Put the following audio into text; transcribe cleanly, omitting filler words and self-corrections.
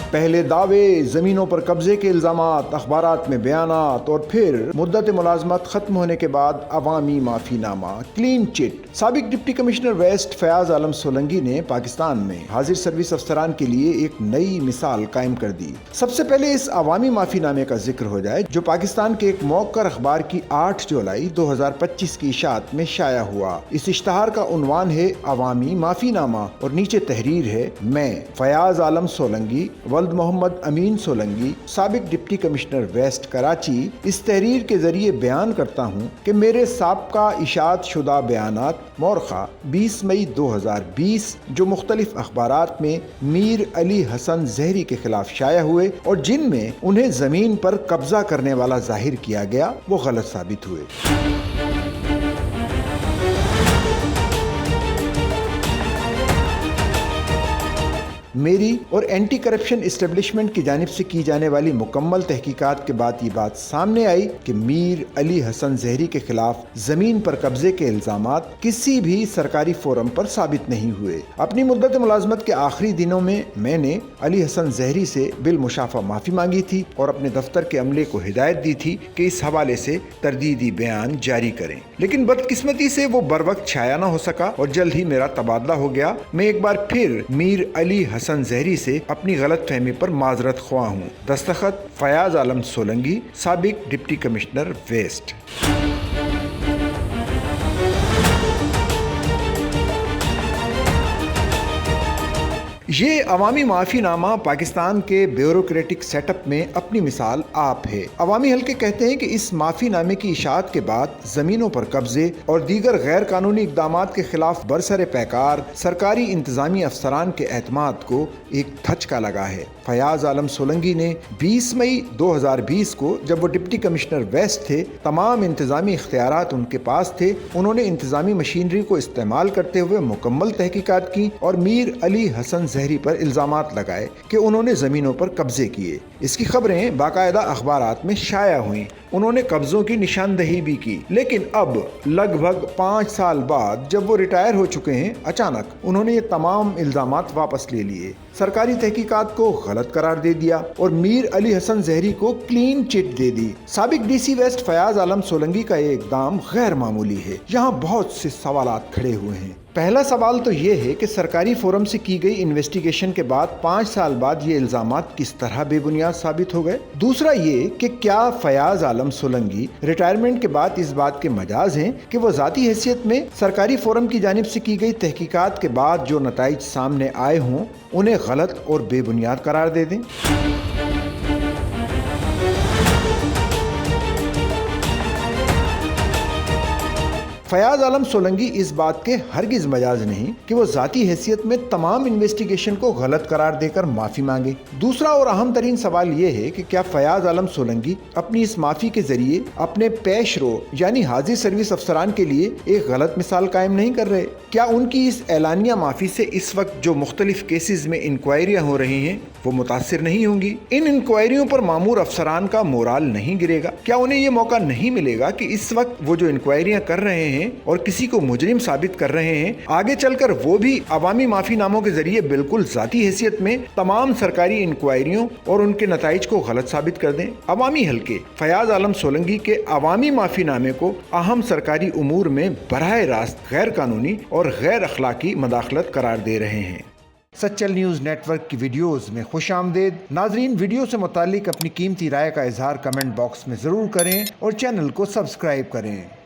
पहले दावे, जमीनों पर कब्जे के इल्जामात, अखबारात में बयानात और फिर मुद्दत मुलाजमत खत्म होने के बाद अवामी माफीनामा, क्लीन चिट। साबिक डिप्टी कमिश्नर वेस्ट फयाज आलम सोलंकी ने पाकिस्तान में हाजिर सर्विस अफसरान के लिए एक नई मिसाल कायम कर दी। सबसे पहले इस अवामी माफीनामे का जिक्र हो जाए जो पाकिस्तान के एक मौकर अखबार की 8 जुलाई 2025 की इशाअत में शाया हुआ। इस इश्तहार का उन्वान है अवामी माफीनामा और नीचे तहरीर है, मैं फयाज आलम सोलंकी वल्द मोहम्मद अमीन सोलंकी साबिक डिप्टी कमिश्नर वेस्ट कराची इस तहरीर के जरिए बयान करता हूँ कि मेरे साबका इशाअत शुदा बयानात मौरखा 20 मई 2020 जो मुख्तलिफ अखबारात में मीर अली हसन जहरी के खिलाफ शाया हुए और जिनमें उन्हें जमीन पर कब्जा करने वाला जाहिर किया गया वो गलत साबित हुए। मेरी और एंटी करप्शन एस्टेब्लिशमेंट की जानिब से की जाने वाली मुकम्मल तहकीकात के बाद ये बात सामने आई कि मीर अली हसन जहरी के खिलाफ जमीन पर कब्जे के इल्जामात किसी भी सरकारी फोरम पर साबित नहीं हुए। अपनी मुद्दत मुलाजमत के आखिरी दिनों में मैंने अली हसन जहरी से बिलमुशाफा माफी मांगी थी और अपने दफ्तर के अमले को हिदायत दी थी कि इस हवाले से तरदीदी बयान जारी करें, लेकिन बदकिस्मती से वो बर वक्त छाया न हो सका और जल्द ही मेरा तबादला हो गया। मैं एक बार फिर मीर अली हसन जहरी से अपनी गलत फहमी पर माजरत ख्वाह हूँ। दस्तखत फयाज आलम सोलंकी साबिक डिप्टी कमिश्नर वेस्ट। ये अवामी माफीनामा पाकिस्तान के ब्यूरोक्रेटिक सेटअप में अपनी मिसाल आप है। अवामी हल्के कहते हैं कि इस माफीनामे की इशाअत के बाद जमीनों पर कब्जे और दीगर गैर कानूनी इकदामात के खिलाफ बरसरे पैकार सरकारी इंतजामी अफसरान के एतमाद को एक धचका लगा है। फयाज आलम सोलंकी ने 20 मई 2020 को जब वो डिप्टी कमिश्नर वेस्ट थे तमाम इंतजामी इख्तियारात उनके पास थे। उन्होंने इंतजामी मशीनरी को इस्तेमाल करते हुए मुकम्मल तहकीकात की और मीर अली हसन जहरी पर इल्जामात लगाए कि उन्होंने जमीनों पर कब्जे किए। इसकी खबरें बाकायदा अखबारात में शाया हुई। उन्होंने कब्जों की निशानदही भी की, लेकिन अब लगभग 5 साल बाद जब वो रिटायर हो चुके हैं अचानक उन्होंने ये तमाम इल्जामात वापस ले लिए, सरकारी तहकीकात को गलत करार दे दिया और मीर अली हसन जहरी को क्लीन चिट दे दी। साबिक डीसी वेस्ट फयाज आलम सोलंकी का ये इकदाम गैर मामूली है। यहाँ बहुत से सवालात खड़े हुए हैं। पहला सवाल तो ये है कि सरकारी फोरम से की गई इन्वेस्टिगेशन के बाद 5 साल बाद ये इल्जामात किस तरह बेबुनियाद साबित हो गए। दूसरा ये कि क्या फयाज आलम सोलंकी रिटायरमेंट के बाद इस बात के मजाज हैं कि वो जाती हैसियत में सरकारी फोरम की जानिब से की गई तहकीकात के बाद जो नताइज सामने आए हों उन्हें गलत और बेबुनियाद करार दे दें। फयाज आलम सोलंकी इस बात के हरगिज मजाज नहीं कि वो जाती हैसियत में तमाम इन्वेस्टिगेशन को गलत करार देकर माफी मांगे। दूसरा और अहम तरीन सवाल ये है कि क्या फयाज आलम सोलंकी अपनी इस माफी के जरिए अपने पेशरो यानी हाजिर सर्विस अफसरान के लिए एक गलत मिसाल कायम नहीं कर रहे? क्या उनकी इस एलानिया माफी से इस वक्त जो मुख्तलिफ केसेस में इंक्वायरियां हो रही हैं वो मुतासिर नहीं होंगी? इन इंक्वायरियों पर मामूर अफसरान का मोराल नहीं गिरेगा? क्या उन्हें ये मौका नहीं मिलेगा कि इस वक्त वो जो इंक्वायरियां कर रहे हैं और किसी को मुजरिम साबित कर रहे हैं आगे चलकर वो भी अवामी माफीनामों के जरिए बिल्कुल जाती हैसियत में तमाम सरकारी इंक्वायरियों और उनके नताइज को गलत साबित कर दें? अवामी हल्के फयाज आलम सोलंकी के अवामी माफीनामे को अहम सरकारी उमूर में बराह रास्त गैर कानूनी और गैर अखलाकी मदाखलत करार दे रहे हैं। सच्चल न्यूज़ नेटवर्क की वीडियोस में खुशामदीद। नाजरीन, वीडियो से मुतालिक अपनी कीमती राय का इजहार कमेंट बॉक्स में ज़रूर करें और चैनल को सब्सक्राइब करें।